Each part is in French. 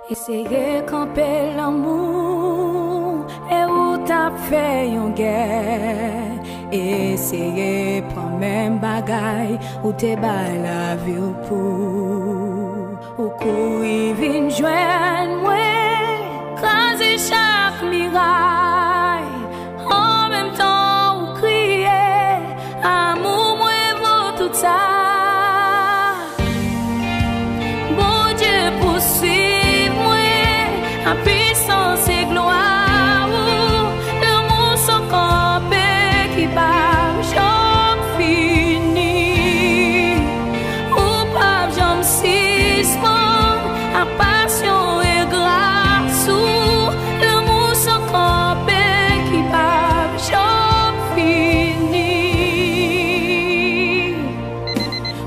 Essayer camper l'amour et où t'as fait une guerre. Essayer prendre même bagaille où t'es bas la vie pour. Ou courir vin joindre moi, craser chaque miraille. En même temps ou crier, amour moi vaut tout ça. Bon Dieu poursuive moi, en puissance et gloire. L'amour sans camper qui bat jamais fini. Ou pas jamais suspend, à passion et grâce. L'amour sans camper qui bat jamais fini.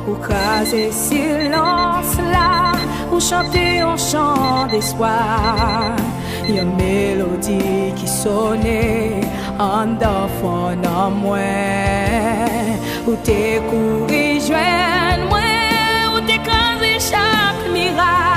Ou craser silence là, ou chanter un chant d'espoir. Une mélodie qui sonnait en d'enfant en moi. Ou t'es couru joindre moi, ou t'es crasé chaque miracle.